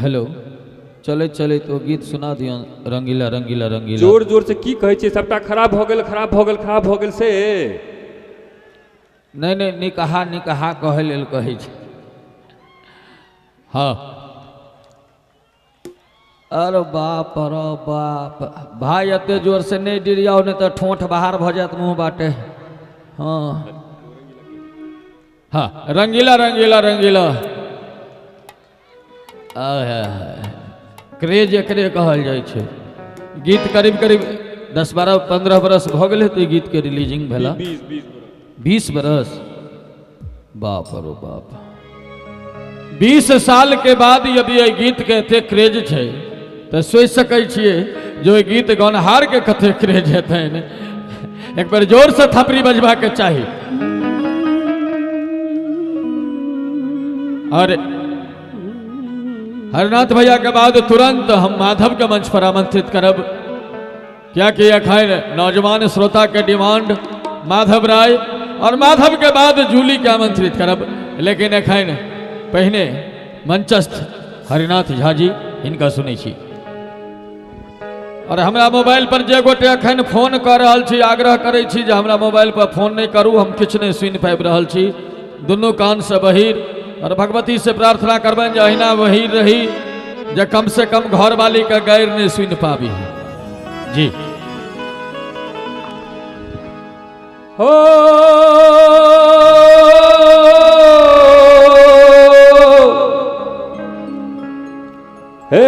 Hello चले चले तो गीत सुना दियो रंगीला रंगीला रंगीला। जोर जोर से की कहे छे सबटा खराब हो गेल खराब हो गेल खराब हो गेल से नहीं नहीं निकाहा निकाहा कहे लेल कहे छे। हाँ अरे बाप रे बाप भाई एते जोर से नहीं डिरियाओ नहीं तो ठोंठ बाहर भ जात मुंह बाटे। हाँ हाँ रंगीला रंगीला रंगीला क्रेज एकरे कहल जाय छे। गीत करीब करीब 10-12-15 बरस भ गेल तो गीत के रिलीजिंग भेला 20 बरस। बाप रो बाप 20 साल के बाद यदि ये गीत के एते क्रेज छे तो सोच सकै छिए जो ये गीत गौनहार के कते क्रेज हेतैन। एक बार जोर से थपड़ी बजबा के चाही। और हरनाथ भैया के बाद तुरंत हम माधव के मंच पर आमंत्रित करब, क्या कि अखन नौजवान श्रोता के डिमांड माधव राय और माधव के बाद जूली के आमंत्रित करब। लेकिन अखन पहने मंचस्थ हरिनाथ झा जी इनका सुनै छी। और हमरा मोबाइल पर जे गोटे अखन फोन कर रहल छी आग्रह करै छी जे हमरा मोबाइल पर फोन नहीं करू, हम किछु नहीं सुनि पाबि रहल छी, दुनू कान से बहिर। और भगवती से प्रार्थना करबनि जे अहिना बहिर रही जे कम से कम घर वाली का गैर नहीं सुन पाबी जी। हो हे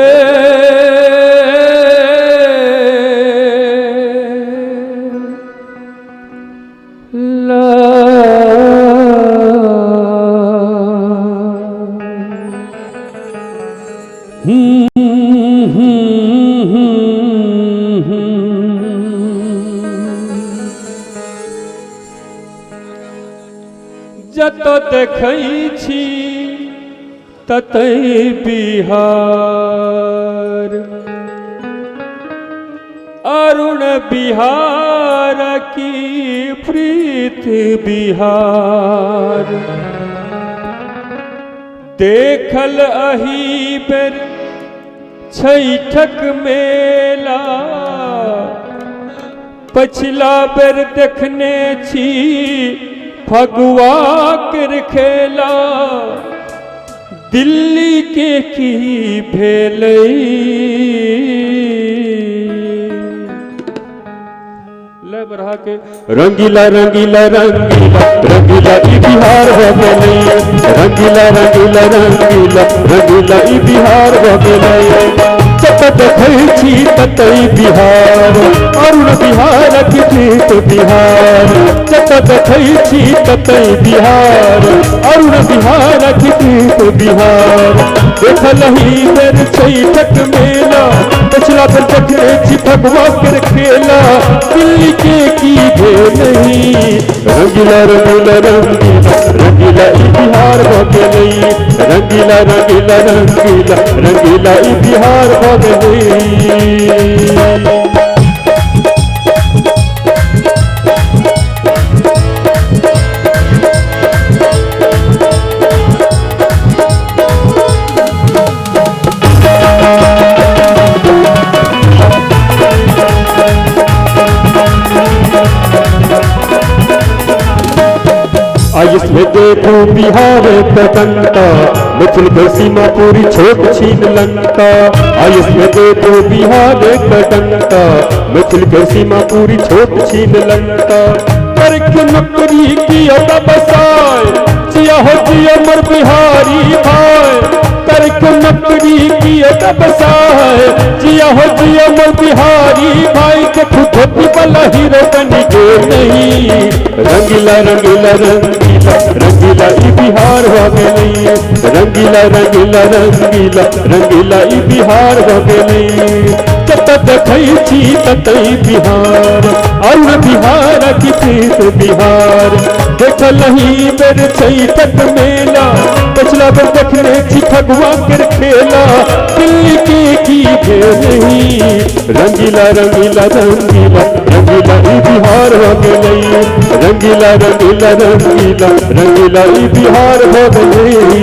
जतो देखै छी ततै बिहार अरुण बिहार की प्रीत बिहार देखल अही बेर छैठक मेला पछिला बेर देखने छी फगुआ कर खेला दिल्ली के की भेलै ले बढ़ा के रंगीला रंगीला रंगीला रंगीला ई बिहार हो गेलै रंगीला रंगीला रंगीला रंगीला ई बिहार हो गेलै जत देखै छी ततै बिहार अरुण बिहार की प्रीत बिहार जत देखै छी ततै बिहार अरुण बिहार की प्रीत बिहार देखलही बेर छैठक मेला पिछला बेर देखने छी फगुआ कर खेला दिल्ली के की भेलै रंगीला रंगीला रंगीला रंगीला ई बिहार हो गेलै रंगीला रंगीला रंगीला रंगीला ई बिहार हो गेलै। आयुष में देखो बिहार कटंका मिथिल के सीमा पूरी छोट छीन लंका आयुष में देखो बिहार कटंका मिथिल के सीमा पूरी छोट छीन लंका करके नौकरी की बसाए जिया हो जिया मर बिहारी भाई करके नौकरी की बसाए जिया हो जिया मर बिहारी भाई के धोती वाला हीरो बनी गे नहीं रंगीला रंगीला रंगीला रंगीला ई बिहार हो गेलै रंगीला रंगीला रंगीला रंगीला ई बिहार हो गेलै जत देखै छी ततै बिहार अरुण बिहार की प्रीत बिहार देखलही बेर छैठक मेला पिछला बेर देखने छी फगुआ कर खेला दिल्ली के की भेलै रंगीला रंगीला रंगीला रंगीला ई बिहार हो गेलै रंगीला रंगीला रंगीला रंगीला ई बिहार हो गेलै।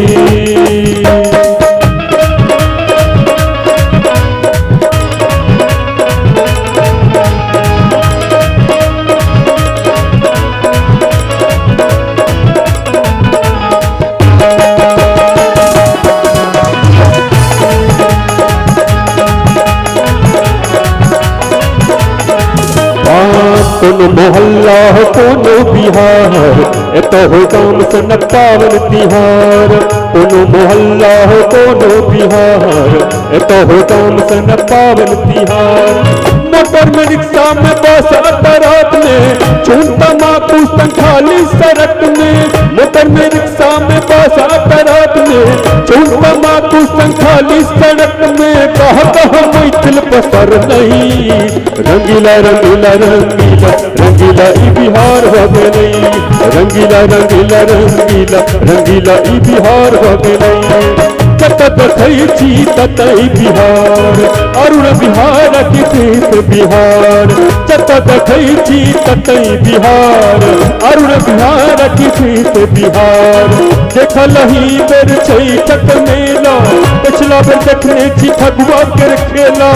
कोनो मोहल्ला हो कोनो बिहार एतो हो गाम सन पावन तिहार कोनो मोहल्ला हो कोनो बिहार एतो हो गाम सन पावन तिहार मोटर में रिक्शा में बस रात में चूंटा माकू खाली सड़क में मोटर में रिक्शा में बस रात में चूंटा माकू खाली सड़क में कह मैथिल पसर नहीं रंगीला रंगीला रंगीला रंगीला ई बिहार हो गई रंगीला रंगीला रंगीला रंगीला ई बिहार हो गई जत देखै छी ततै बिहार अरुण बिहार किसित बिहार जत देखै छी ततै बिहार अरुण बिहार किसित बिहार देखलही बेर छै छठ मेला पिछला बेर देखने छी फगुआ के खेला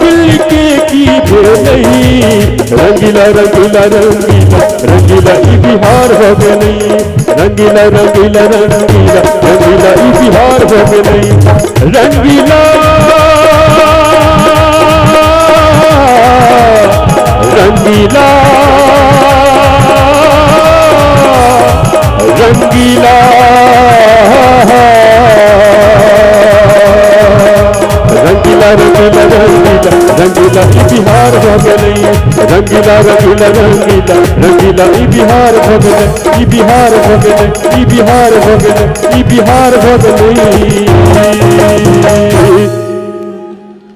दिल्ली के की भेलही रंगीला रंगीला रंगीला रंगीला ई बिहार हो गई रंगीला रंगीला रंगीला रंगीला ई बिहार हो गई रंगीला रंगीला रंगीला रंगीला रंगीला रंगीला रंगीला ई बिहार हो गई रंगीला रंगीला रंगीला रंगीला ई बिहार हो गई ई बिहार हो गई ई बिहार हो गई ई बिहार हो गई